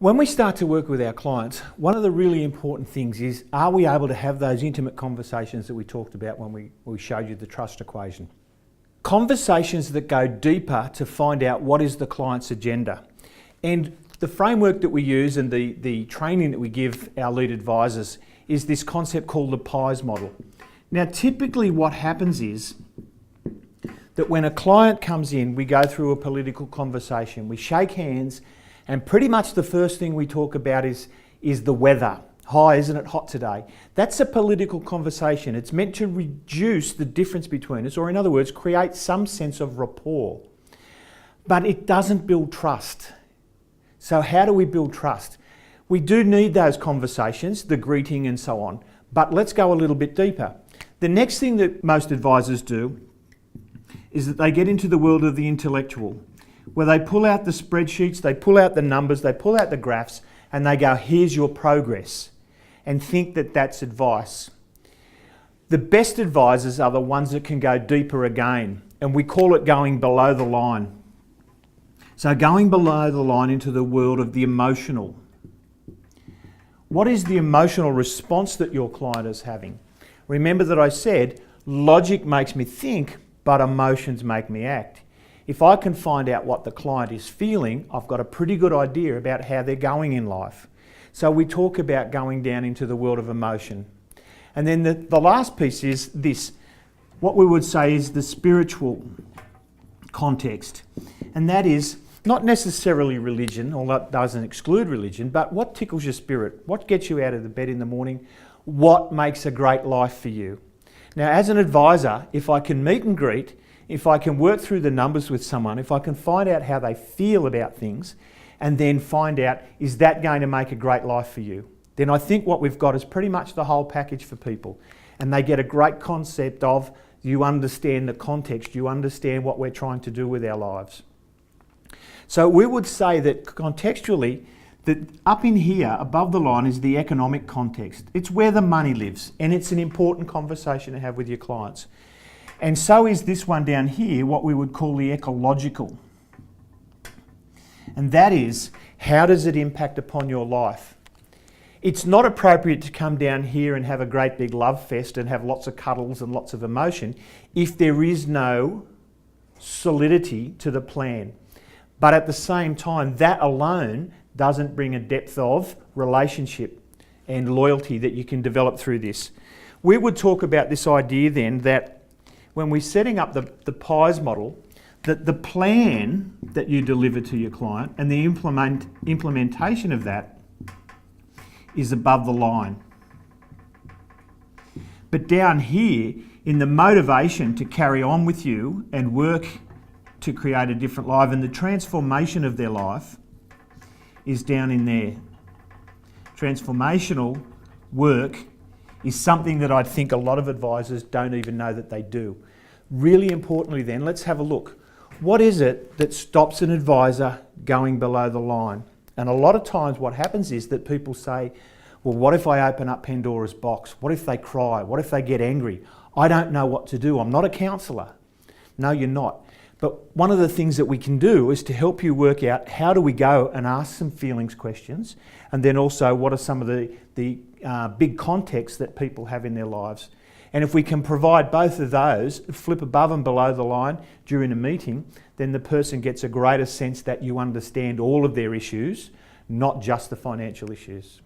When we start to work with our clients, one of the really important things is, are we able to have those intimate conversations that we talked about when we showed you the trust equation? Conversations that go deeper to find out what is the client's agenda. And the framework that we use and the training that we give our lead advisors is this concept called the PIES model. Now, typically what happens is that when a client comes in, we go through a political conversation, we shake hands, and pretty much the first thing we talk about is the weather. Hi, isn't it hot today? That's a political conversation. It's meant to reduce the difference between us, or in other words, create some sense of rapport. But it doesn't build trust. So how do we build trust? We do need those conversations, the greeting and so on, but let's go a little bit deeper. The next thing that most advisors do is that they get into the world of the intellectual, where they pull out the spreadsheets, they pull out the numbers, they pull out the graphs, and they go, here's your progress, and think that that's advice. The best advisors are the ones that can go deeper again, and we call it going below the line. So going below the line into the world of the emotional. What is the emotional response that your client is having? Remember that I said, logic makes me think, but emotions make me act. If I can find out what the client is feeling, I've got a pretty good idea about how they're going in life. So we talk about going down into the world of emotion. And then the last piece is this, what we would say is the spiritual context. And that is not necessarily religion, although that doesn't exclude religion, but what tickles your spirit? What gets you out of the bed in the morning? What makes a great life for you? Now, as an advisor, if I can meet and greet, if I can work through the numbers with someone, if I can find out how they feel about things, and then find out, is that going to make a great life for you? Then I think what we've got is pretty much the whole package for people. And they get a great concept of, you understand the context, you understand what we're trying to do with our lives. So we would say that contextually, that up in here, above the line, is the economic context. It's where the money lives, and it's an important conversation to have with your clients. And so is this one down here, what we would call the ecological. And that is, how does it impact upon your life? It's not appropriate to come down here and have a great big love fest and have lots of cuddles and lots of emotion if there is no solidity to the plan. But at the same time, that alone doesn't bring a depth of relationship and loyalty that you can develop through this. We would talk about this idea then that when we're setting up the PIES model, that the plan that you deliver to your client and the implementation of that is above the line. But down here, in the motivation to carry on with you and work to create a different life, and the transformation of their life is down in there. Transformational work is something that I think a lot of advisors don't even know that they do. Really importantly then, let's have a look. What is it that stops an advisor going below the line? And a lot of times what happens is that people say, well, what if I open up Pandora's box? What if they cry? What if they get angry? I don't know what to do. I'm not a counsellor. No, you're not. But one of the things that we can do is to help you work out how do we go and ask some feelings questions, and then also what are some of the big contexts that people have in their lives. And if we can provide both of those, flip above and below the line during a meeting, then the person gets a greater sense that you understand all of their issues, not just the financial issues.